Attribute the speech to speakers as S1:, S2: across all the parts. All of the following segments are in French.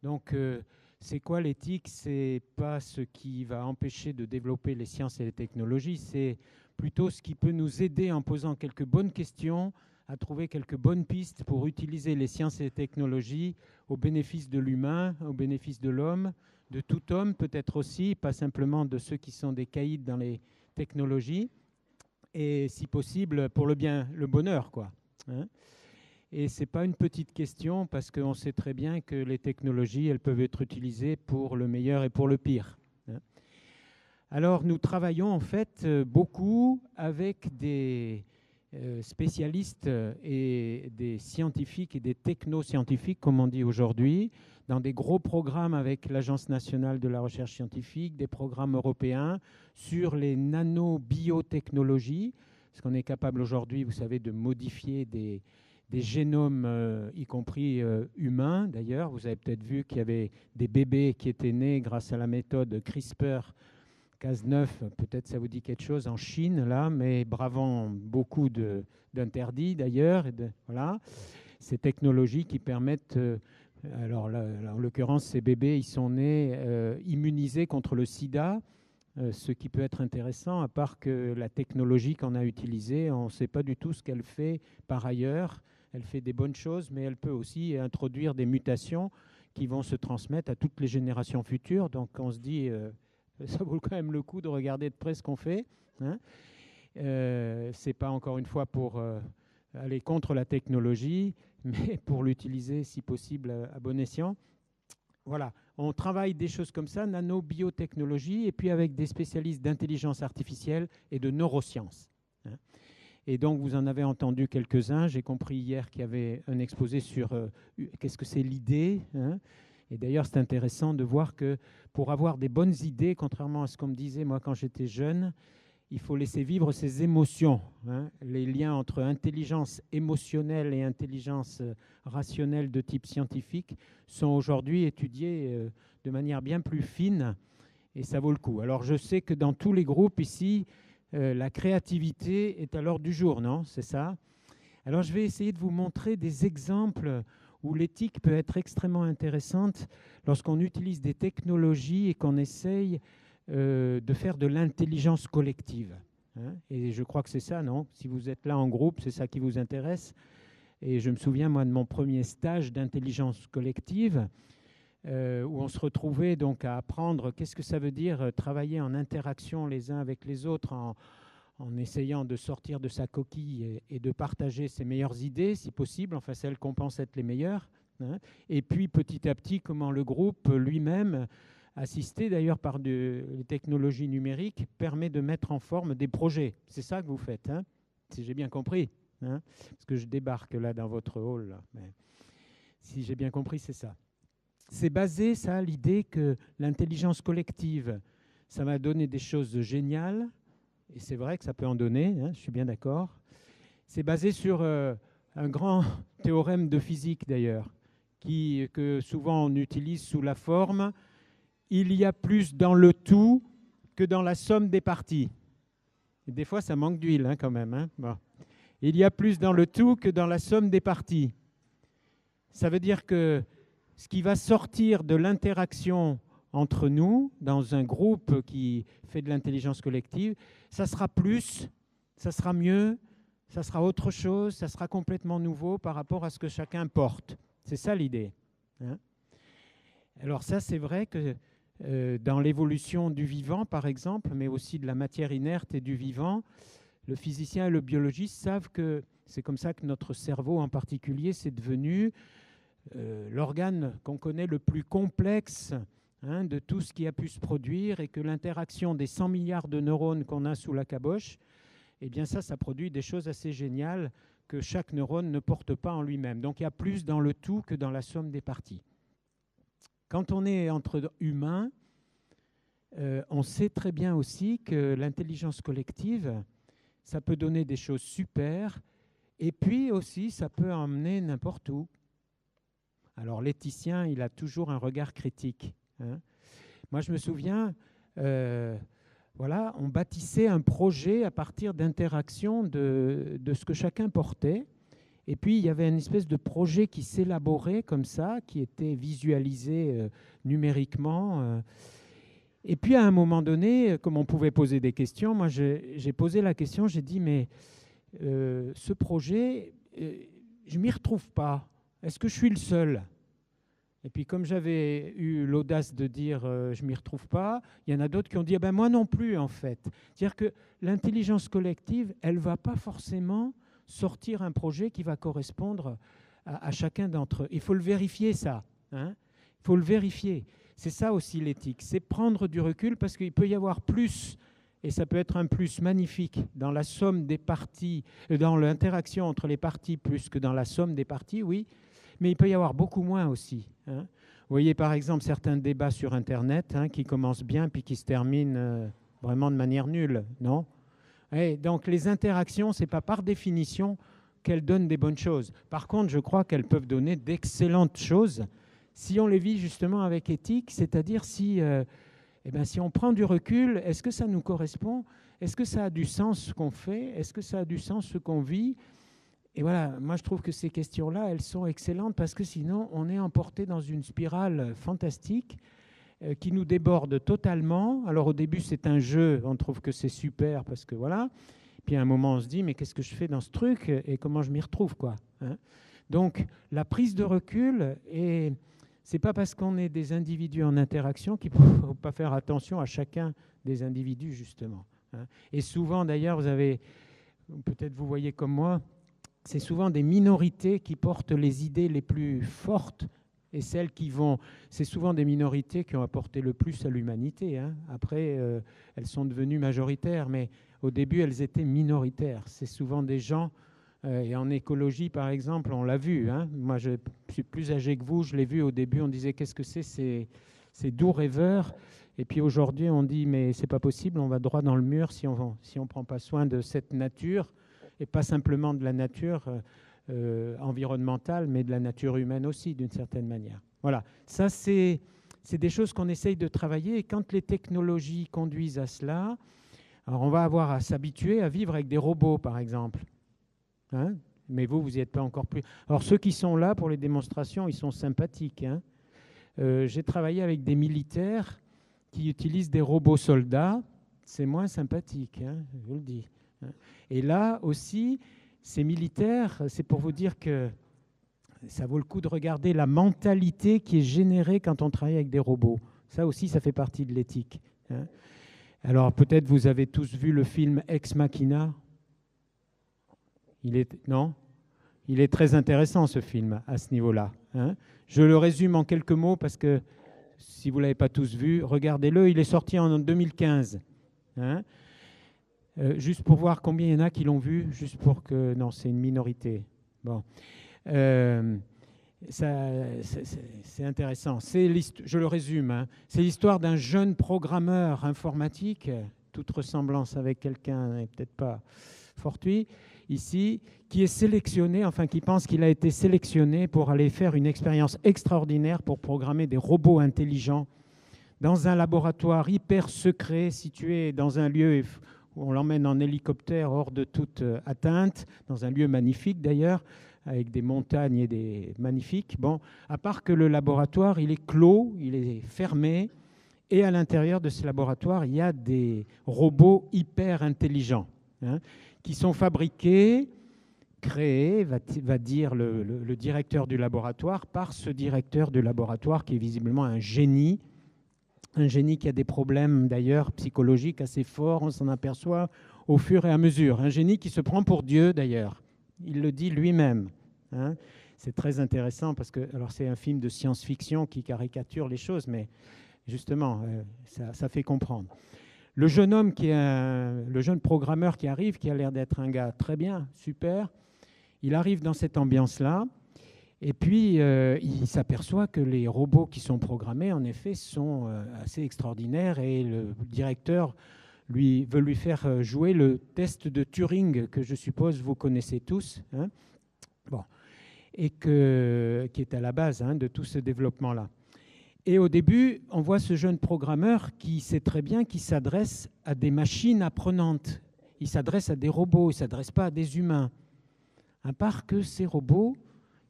S1: Donc, c'est quoi l'éthique? C'est pas ce qui va empêcher de développer les sciences et les technologies, c'est plutôt ce qui peut nous aider en posant quelques bonnes questions à trouver quelques bonnes pistes pour utiliser les sciences et les technologies au bénéfice de l'humain, au bénéfice de l'homme, de tout homme peut-être aussi, pas simplement de ceux qui sont des caïds dans les technologies, et si possible pour le bien, le bonheur, quoi. Hein. Et ce n'est pas une petite question parce qu'on sait très bien que les technologies, elles peuvent être utilisées pour le meilleur et pour le pire. Hein. Alors nous travaillons en fait beaucoup avec des spécialistes et des scientifiques et des technoscientifiques, comme on dit aujourd'hui, dans des gros programmes avec l'Agence nationale de la recherche scientifique, des programmes européens sur les nanobiotechnologies, parce qu'on est capable aujourd'hui, vous savez, de modifier des génomes, y compris humains d'ailleurs. Vous avez peut-être vu qu'il y avait des bébés qui étaient nés grâce à la méthode CRISPR Cas9, peut-être ça vous dit quelque chose, en Chine, là, mais bravant beaucoup d'interdits d'ailleurs. Voilà. Ces technologies qui permettent, alors là, en l'occurrence, ces bébés, ils sont nés immunisés contre le sida, ce qui peut être intéressant, à part que la technologie qu'on a utilisée, on ne sait pas du tout ce qu'elle fait par ailleurs. Elle fait des bonnes choses, mais elle peut aussi introduire des mutations qui vont se transmettre à toutes les générations futures. Donc on se dit, ça vaut quand même le coup de regarder de près ce qu'on fait. Hein. Ce n'est pas encore une fois pour aller contre la technologie, mais pour l'utiliser si possible à bon escient. Voilà, on travaille des choses comme ça, nano-biotechnologie, et puis avec des spécialistes d'intelligence artificielle et de neurosciences. Hein. Et donc, vous en avez entendu quelques-uns. J'ai compris hier qu'il y avait un exposé sur qu'est-ce que c'est l'idée. Hein. Et d'ailleurs, c'est intéressant de voir que pour avoir des bonnes idées, contrairement à ce qu'on me disait moi quand j'étais jeune, il faut laisser vivre ses émotions. Hein. Les liens entre intelligence émotionnelle et intelligence rationnelle de type scientifique sont aujourd'hui étudiés de manière bien plus fine, et ça vaut le coup. Alors, je sais que dans tous les groupes ici, la créativité est à l'ordre du jour, non? C'est ça? Alors, je vais essayer de vous montrer des exemples où l'éthique peut être extrêmement intéressante lorsqu'on utilise des technologies et qu'on essaye de faire de l'intelligence collective. Hein. Et je crois que c'est ça, non? Si vous êtes là en groupe, c'est ça qui vous intéresse. Et je me souviens, moi, de mon premier stage d'intelligence collective, où on se retrouvait donc à apprendre qu'est-ce que ça veut dire travailler en interaction les uns avec les autres, en essayant de sortir de sa coquille et de partager ses meilleures idées, si possible, enfin celles qu'on pense être les meilleures. Hein. Et puis petit à petit, comment le groupe lui-même, assisté d'ailleurs par les technologies numériques, permet de mettre en forme des projets. C'est ça que vous faites, hein, si j'ai bien compris. Hein, parce que je débarque là dans votre hall. Là, mais si j'ai bien compris, c'est ça. C'est basé, ça, l'idée que l'intelligence collective, ça va donner des choses géniales. Et c'est vrai que ça peut en donner, hein, je suis bien d'accord. C'est basé sur un grand théorème de physique d'ailleurs, que souvent on utilise sous la forme « il y a plus dans le tout que dans la somme des parties ». Et des fois, ça manque d'huile hein, quand même. Hein. Bon. Il y a plus dans le tout que dans la somme des parties. Ça veut dire que ce qui va sortir de l'interaction entre nous, dans un groupe qui fait de l'intelligence collective, ça sera plus, ça sera mieux, ça sera autre chose, ça sera complètement nouveau par rapport à ce que chacun porte. C'est ça l'idée. Hein. Alors ça, c'est vrai que dans l'évolution du vivant, par exemple, mais aussi de la matière inerte et du vivant, le physicien et le biologiste savent que c'est comme ça que notre cerveau en particulier, c'est devenu l'organe qu'on connaît le plus complexe hein, de tout ce qui a pu se produire, et que l'interaction des 100 milliards de neurones qu'on a sous la caboche, eh bien ça produit des choses assez géniales que chaque neurone ne porte pas en lui-même. Donc il y a plus dans le tout que dans la somme des parties. Quand on est entre humains, on sait très bien aussi que l'intelligence collective, ça peut donner des choses super, et puis aussi ça peut emmener n'importe où. Alors l'éthicien, il a toujours un regard critique. Hein. Moi, je me souviens, voilà, on bâtissait un projet à partir d'interactions de ce que chacun portait. Et puis, il y avait une espèce de projet qui s'élaborait comme ça, qui était visualisé numériquement. Et puis, à un moment donné, comme on pouvait poser des questions, moi, j'ai posé la question, j'ai dit, mais ce projet, je ne m'y retrouve pas. Est-ce que je suis le seul? Et puis, comme j'avais eu l'audace de dire je ne m'y retrouve pas, il y en a d'autres qui ont dit ah ben moi non plus, en fait. C'est-à-dire que l'intelligence collective, elle ne va pas forcément sortir un projet qui va correspondre à chacun d'entre eux. Il faut le vérifier, ça. Hein. Il faut le vérifier. C'est ça aussi l'éthique. C'est prendre du recul parce qu'il peut y avoir plus, et ça peut être un plus magnifique dans la somme des parties, dans l'interaction entre les parties plus que dans la somme des parties, oui. Mais il peut y avoir beaucoup moins aussi. Hein. Vous voyez par exemple certains débats sur Internet qui commencent bien puis qui se terminent vraiment de manière nulle, non? Et donc les interactions, ce n'est pas par définition qu'elles donnent des bonnes choses. Par contre, je crois qu'elles peuvent donner d'excellentes choses si on les vit justement avec éthique, c'est-à-dire si on prend du recul, est-ce que ça nous correspond? Est-ce que ça a du sens ce qu'on fait? Est-ce que ça a du sens ce qu'on vit? Et voilà, moi je trouve que ces questions-là, elles sont excellentes parce que sinon on est emporté dans une spirale fantastique qui nous déborde totalement. Alors au début c'est un jeu, on trouve que c'est super parce que voilà. Puis à un moment on se dit mais qu'est-ce que je fais dans ce truc et comment je m'y retrouve quoi. Hein. Donc la prise de recul, et c'est pas parce qu'on est des individus en interaction qu'il ne faut pas faire attention à chacun des individus justement. Hein. Et souvent d'ailleurs vous avez, peut-être vous voyez comme moi, c'est souvent des minorités qui portent les idées les plus fortes et celles qui vont... C'est souvent des minorités qui ont apporté le plus à l'humanité. Hein. Après, elles sont devenues majoritaires, mais au début, elles étaient minoritaires. C'est souvent des gens... et en écologie, par exemple, on l'a vu. Hein. Moi, je suis plus âgé que vous. Je l'ai vu au début. On disait, qu'est-ce que c'est ces doux rêveurs. Et puis aujourd'hui, on dit, mais c'est pas possible. On va droit dans le mur si on prend pas soin de cette nature. Et pas simplement de la nature environnementale, mais de la nature humaine aussi, d'une certaine manière. Voilà, ça c'est des choses qu'on essaye de travailler, et quand les technologies conduisent à cela, alors on va avoir à s'habituer à vivre avec des robots, par exemple. Hein, mais vous n'y êtes pas encore plus... Alors ceux qui sont là pour les démonstrations, ils sont sympathiques. Hein. J'ai travaillé avec des militaires qui utilisent des robots soldats, c'est moins sympathique, hein, je vous le dis. Et là aussi, ces militaires, c'est pour vous dire que ça vaut le coup de regarder la mentalité qui est générée quand on travaille avec des robots. Ça aussi, ça fait partie de l'éthique. Hein. Alors peut-être vous avez tous vu le film Ex Machina. Non ? Il est très intéressant ce film à ce niveau-là. Hein. Je le résume en quelques mots parce que si vous ne l'avez pas tous vu, regardez-le. Il est sorti en 2015. Hein. Juste pour voir combien il y en a qui l'ont vu, juste pour que... Non, c'est une minorité. Bon. C'est intéressant. Je le résume. Hein. C'est l'histoire d'un jeune programmeur informatique, toute ressemblance avec quelqu'un n'est peut-être pas fortuit, ici, qui est sélectionné, enfin qui pense qu'il a été sélectionné pour aller faire une expérience extraordinaire pour programmer des robots intelligents dans un laboratoire hyper secret situé dans un lieu... On l'emmène en hélicoptère hors de toute atteinte, dans un lieu magnifique d'ailleurs, avec des montagnes et des magnifiques. Bon, à part que le laboratoire, il est clos, il est fermé, et à l'intérieur de ce laboratoire, il y a des robots hyper intelligents qui sont fabriqués, créés, va dire le directeur du laboratoire, par ce directeur du laboratoire qui est visiblement un génie qui a des problèmes d'ailleurs psychologiques assez forts, on s'en aperçoit au fur et à mesure. Un génie qui se prend pour Dieu d'ailleurs, il le dit lui-même. Hein. C'est très intéressant parce que, alors c'est un film de science-fiction qui caricature les choses, mais justement, ça fait comprendre. Le jeune homme le jeune programmeur qui arrive, qui a l'air d'être un gars très bien, super, il arrive dans cette ambiance-là. Et puis, il s'aperçoit que les robots qui sont programmés, en effet, sont assez extraordinaires. Et le directeur veut lui faire jouer le test de Turing, que je suppose vous connaissez tous, hein, bon, et qui est à la base de tout ce développement-là. Et au début, on voit ce jeune programmeur qui sait très bien qu'il s'adresse à des machines apprenantes. Il s'adresse à des robots, il ne s'adresse pas à des humains. à part que ces robots,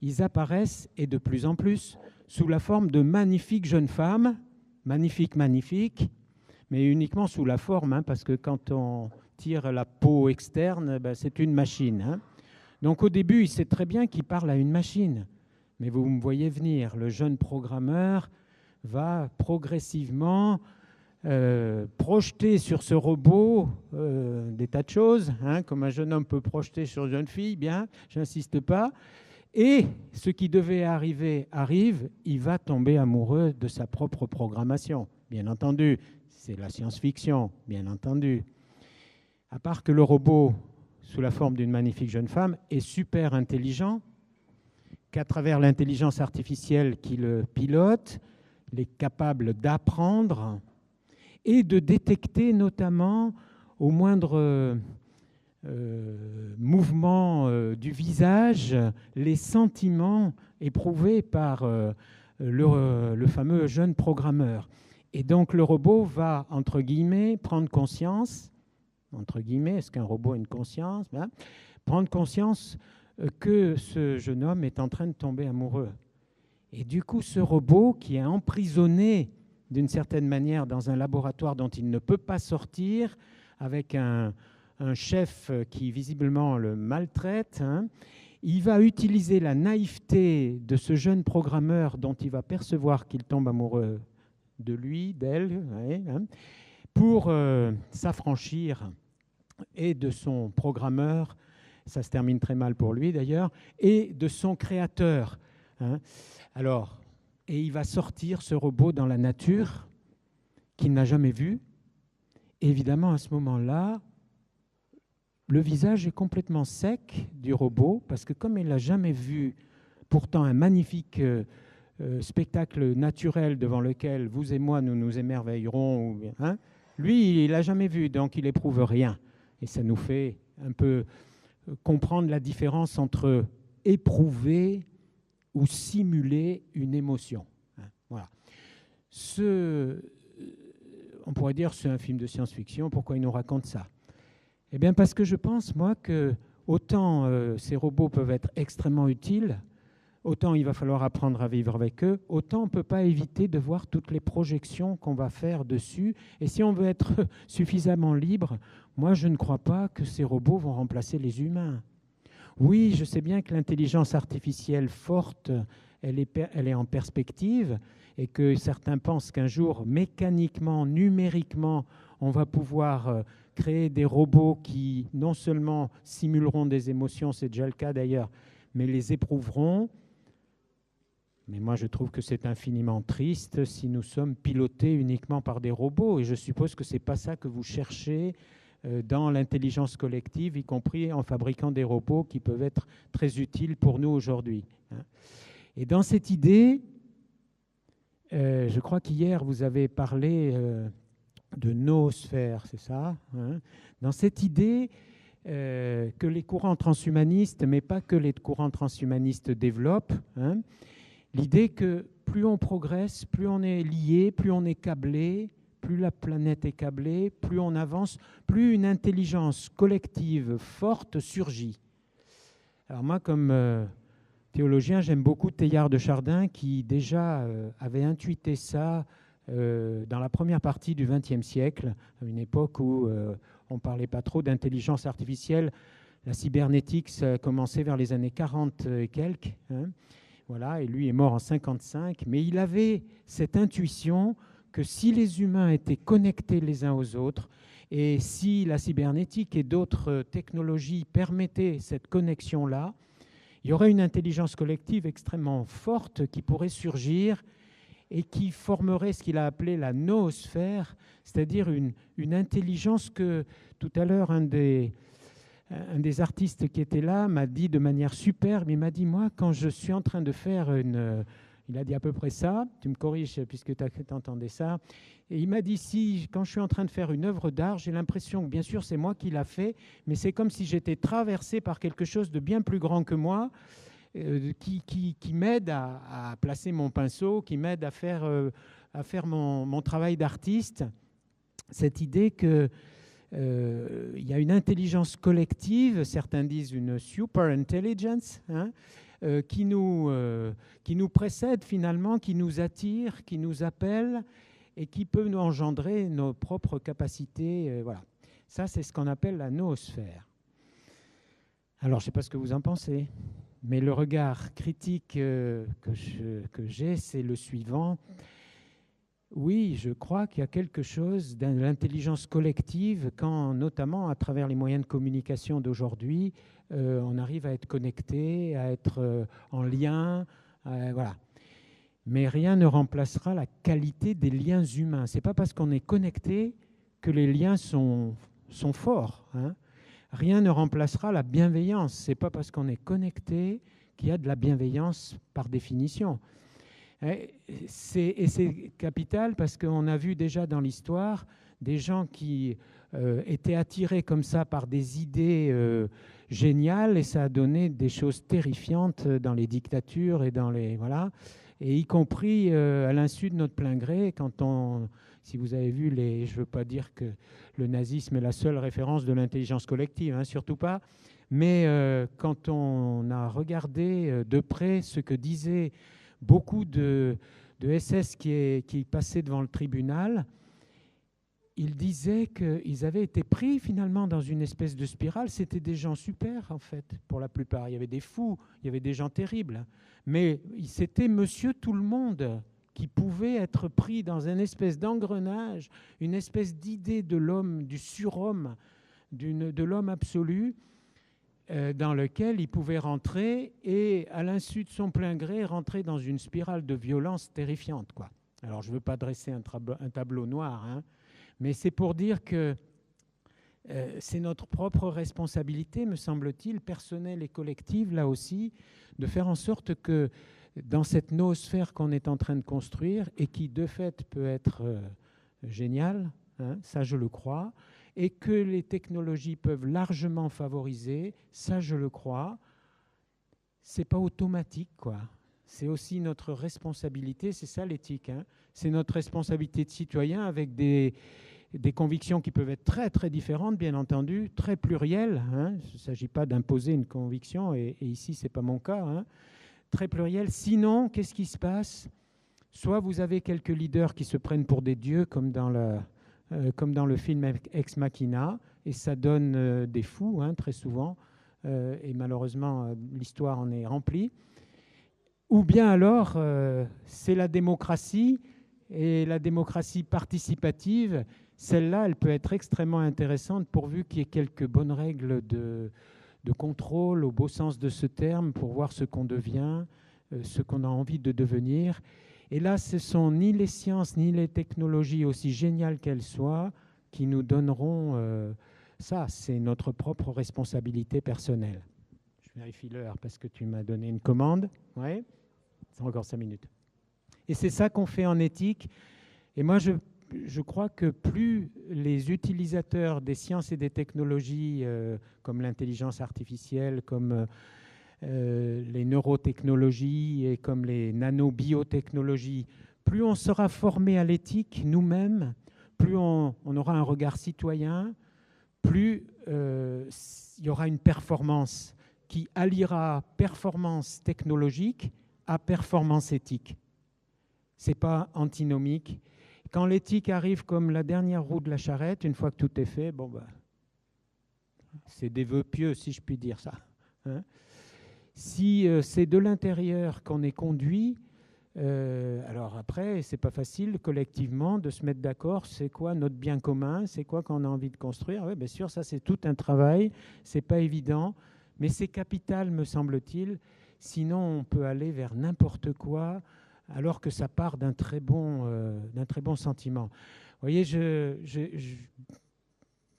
S1: ils apparaissent, et de plus en plus, sous la forme de magnifiques jeunes femmes, magnifiques, mais uniquement sous la forme, hein, parce que quand on tire la peau externe, ben, c'est une machine. Hein. Donc au début, il sait très bien qu'il parle à une machine. Mais vous me voyez venir, le jeune programmeur va progressivement projeter sur ce robot des tas de choses, hein, comme un jeune homme peut projeter sur une jeune fille, bien, j'insiste pas. Et ce qui devait arriver arrive, il va tomber amoureux de sa propre programmation, bien entendu. C'est la science-fiction, bien entendu. À part que le robot, sous la forme d'une magnifique jeune femme, est super intelligent, qu'à travers l'intelligence artificielle qui le pilote, il est capable d'apprendre et de détecter notamment au moindre mouvement du visage les sentiments éprouvés par le fameux jeune programmeur. Et donc le robot va, entre guillemets, prendre conscience, entre guillemets, est-ce qu'un robot a une conscience, hein, prendre conscience que ce jeune homme est en train de tomber amoureux. Et du coup, ce robot qui est emprisonné d'une certaine manière dans un laboratoire dont il ne peut pas sortir, avec un chef qui visiblement le maltraite, hein, il va utiliser la naïveté de ce jeune programmeur dont il va percevoir qu'il tombe amoureux de lui, d'elle, ouais, hein, pour s'affranchir et de son programmeur, ça se termine très mal pour lui d'ailleurs, et de son créateur. Hein. Alors, et il va sortir ce robot dans la nature qu'il n'a jamais vu. Évidemment, à ce moment-là, le visage est complètement sec du robot, parce que comme il n'a jamais vu pourtant un magnifique spectacle naturel devant lequel vous et moi, nous nous émerveillerons, hein, lui, il n'a jamais vu, donc il n'éprouve rien. Et ça nous fait un peu comprendre la différence entre éprouver ou simuler une émotion. Voilà. On pourrait dire que c'est un film de science-fiction. Pourquoi il nous raconte ça? Eh bien parce que je pense, moi, que autant ces robots peuvent être extrêmement utiles, autant il va falloir apprendre à vivre avec eux, autant on ne peut pas éviter de voir toutes les projections qu'on va faire dessus. Et si on veut être suffisamment libre, moi, je ne crois pas que ces robots vont remplacer les humains. Oui, je sais bien que l'intelligence artificielle forte, elle est en perspective et que certains pensent qu'un jour, mécaniquement, numériquement, on va pouvoir créer des robots qui non seulement simuleront des émotions, c'est déjà le cas d'ailleurs, mais les éprouveront. Mais moi, je trouve que c'est infiniment triste si nous sommes pilotés uniquement par des robots. Et je suppose que ce n'est pas ça que vous cherchez dans l'intelligence collective, y compris en fabriquant des robots qui peuvent être très utiles pour nous aujourd'hui. Et dans cette idée, je crois qu'hier, vous avez parlé de noosphère, c'est ça, hein? Dans cette idée que les courants transhumanistes, mais pas que les courants transhumanistes développent, hein, l'idée que plus on progresse, plus on est lié, plus on est câblé, plus la planète est câblée, plus on avance, plus une intelligence collective forte surgit. Alors moi, comme théologien, j'aime beaucoup Teilhard de Chardin qui déjà avait intuité ça dans la première partie du XXe siècle, à une époque où on ne parlait pas trop d'intelligence artificielle. La cybernétique, ça a commencé vers les années 40 et quelques. Hein. Voilà, et lui est mort en 55. Mais il avait cette intuition que si les humains étaient connectés les uns aux autres, et si la cybernétique et d'autres technologies permettaient cette connexion-là, il y aurait une intelligence collective extrêmement forte qui pourrait surgir et qui formerait ce qu'il a appelé la noosphère, c'est-à-dire une intelligence que tout à l'heure un des artistes qui était là m'a dit de manière superbe, il m'a dit, moi, quand je suis en train de faire il a dit à peu près ça, tu me corriges puisque tu entendais ça, et il m'a dit, si quand je suis en train de faire une œuvre d'art, j'ai l'impression que bien sûr c'est moi qui l'a fait, mais c'est comme si j'étais traversé par quelque chose de bien plus grand que moi, qui m'aide à placer mon pinceau, qui m'aide à faire mon travail d'artiste. Cette idée que il y a une intelligence collective, certains disent une super intelligence, hein, qui nous précède finalement, qui nous attire, qui nous appelle et qui peut nous engendrer nos propres capacités. Voilà. Ça, c'est ce qu'on appelle la noosphère. Alors, je ne sais pas ce que vous en pensez, mais le regard critique que j'ai, c'est le suivant. Oui, je crois qu'il y a quelque chose de l'intelligence collective quand, notamment à travers les moyens de communication d'aujourd'hui, on arrive à être connecté, à être en lien, voilà. Mais rien ne remplacera la qualité des liens humains. Ce n'est pas parce qu'on est connecté que les liens sont forts, hein. Rien ne remplacera la bienveillance. Ce n'est pas parce qu'on est connecté qu'il y a de la bienveillance par définition. Et c'est capital parce qu'on a vu déjà dans l'histoire des gens qui étaient attirés comme ça par des idées géniales et ça a donné des choses terrifiantes dans les dictatures et dans les... Voilà. Et y compris à l'insu de notre plein gré, quand on... Si vous avez vu les... Je ne veux pas dire que le nazisme est la seule référence de l'intelligence collective, hein, surtout pas. Mais quand on a regardé de près ce que disaient beaucoup de SS qui passaient devant le tribunal, ils disaient qu'ils avaient été pris finalement dans une espèce de spirale. C'était des gens super, en fait, pour la plupart. Il y avait des fous, il y avait des gens terribles. Mais c'était monsieur tout le monde qui pouvait être pris dans une espèce d'engrenage, une espèce d'idée de l'homme, du surhomme, de l'homme absolu, dans lequel il pouvait rentrer et, à l'insu de son plein gré, rentrer dans une spirale de violence terrifiante, quoi. Alors, je ne veux pas dresser un tableau noir, hein, mais c'est pour dire que c'est notre propre responsabilité, me semble-t-il, personnelle et collective, là aussi, de faire en sorte que dans cette noosphère qu'on est en train de construire et qui, de fait, peut être géniale, hein, ça je le crois, et que les technologies peuvent largement favoriser, ça je le crois, c'est pas automatique, quoi. C'est aussi notre responsabilité, c'est ça l'éthique, hein. C'est notre responsabilité de citoyen avec des convictions qui peuvent être très très différentes, bien entendu, très plurielles, hein. Il ne s'agit pas d'imposer une conviction, et ici ce n'est pas mon cas, hein. Très plurielles. Sinon, qu'est-ce qui se passe? Soit vous avez quelques leaders qui se prennent pour des dieux, comme dans le film Ex Machina, et ça donne des fous, hein, très souvent, et malheureusement l'histoire en est remplie. Ou bien alors, c'est la démocratie, et la démocratie participative, celle-là, elle peut être extrêmement intéressante pourvu qu'il y ait quelques bonnes règles de contrôle, au beau sens de ce terme, pour voir ce qu'on devient, ce qu'on a envie de devenir. Et là, ce ne sont ni les sciences, ni les technologies, aussi géniales qu'elles soient, qui nous donneront ça. C'est notre propre responsabilité personnelle. Je vérifie l'heure parce que tu m'as donné une commande. Oui, c'est encore 5 minutes. Et c'est ça qu'on fait en éthique. Et moi, je crois que plus les utilisateurs des sciences et des technologies, comme l'intelligence artificielle, comme les neurotechnologies et comme les nanobiotechnologies, plus on sera formé à l'éthique nous-mêmes, plus on aura un regard citoyen, plus il y aura une performance qui alliera performance technologique à performance éthique. Ce n'est pas antinomique. Quand l'éthique arrive comme la dernière roue de la charrette, une fois que tout est fait, bon, bah, c'est des vœux pieux, si je puis dire ça, hein. Si c'est de l'intérieur qu'on est conduit, alors après, c'est pas facile collectivement de se mettre d'accord, c'est quoi notre bien commun, c'est quoi qu'on a envie de construire. Oui, bien sûr, ça c'est tout un travail, c'est pas évident, mais c'est capital, me semble-t-il. Sinon, on peut aller vers n'importe quoi, alors que ça part d'un très bon sentiment. Vous voyez,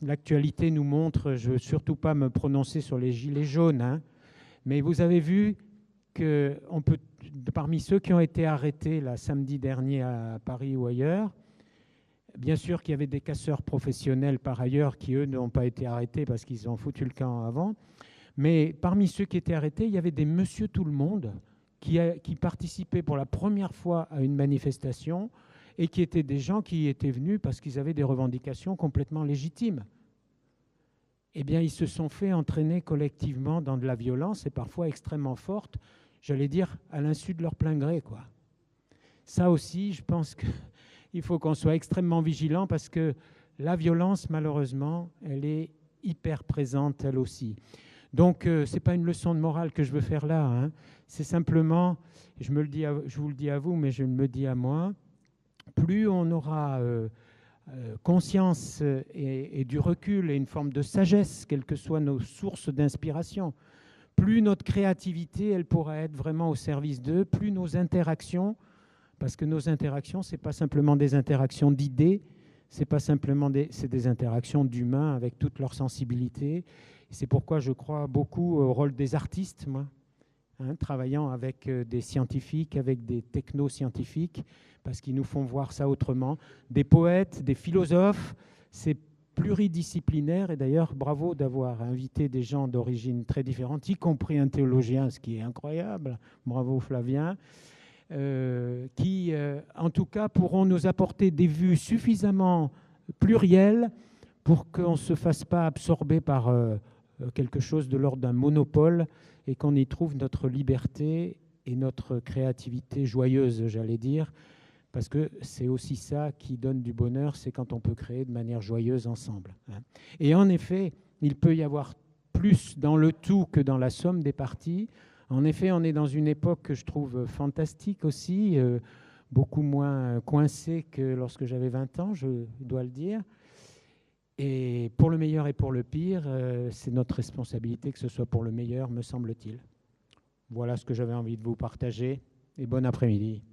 S1: l'actualité nous montre, je ne veux surtout pas me prononcer sur les gilets jaunes, hein, mais vous avez vu que parmi ceux qui ont été arrêtés là, samedi dernier à Paris ou ailleurs, bien sûr qu'il y avait des casseurs professionnels par ailleurs qui, eux, n'ont pas été arrêtés parce qu'ils ont foutu le camp avant, mais parmi ceux qui étaient arrêtés, il y avait des monsieur tout le monde qui participaient pour la première fois à une manifestation et qui étaient des gens qui étaient venus parce qu'ils avaient des revendications complètement légitimes. eh bien, ils se sont fait entraîner collectivement dans de la violence, et parfois extrêmement forte, j'allais dire à l'insu de leur plein gré, quoi. Ça aussi, je pense qu'il faut qu'on soit extrêmement vigilant, parce que la violence, malheureusement, elle est hyper présente, elle aussi. Donc, ce n'est pas une leçon de morale que je veux faire là, hein. C'est simplement, je vous le dis à vous, mais je me dis à moi, plus on aura conscience et du recul et une forme de sagesse, quelles que soient nos sources d'inspiration, plus notre créativité, elle pourra être vraiment au service d'eux, plus nos interactions, parce que nos interactions, ce n'est pas simplement des interactions d'idées, c'est des interactions d'humains avec toute leur sensibilité. C'est pourquoi je crois beaucoup au rôle des artistes, moi, hein, travaillant avec des scientifiques, avec des technoscientifiques, parce qu'ils nous font voir ça autrement. Des poètes, des philosophes, c'est pluridisciplinaire. Et d'ailleurs, bravo d'avoir invité des gens d'origine très différentes, y compris un théologien, ce qui est incroyable. Bravo Flavien. Qui, en tout cas, pourront nous apporter des vues suffisamment plurielles pour qu'on ne se fasse pas absorber par quelque chose de l'ordre d'un monopole et qu'on y trouve notre liberté et notre créativité joyeuse, j'allais dire, parce que c'est aussi ça qui donne du bonheur, c'est quand on peut créer de manière joyeuse ensemble, hein. Et en effet, il peut y avoir plus dans le tout que dans la somme des parties. En effet, on est dans une époque que je trouve fantastique aussi, beaucoup moins coincée que lorsque j'avais 20 ans, je dois le dire. Et pour le meilleur et pour le pire, c'est notre responsabilité que ce soit pour le meilleur, me semble-t-il. Voilà ce que j'avais envie de vous partager, et bon après-midi.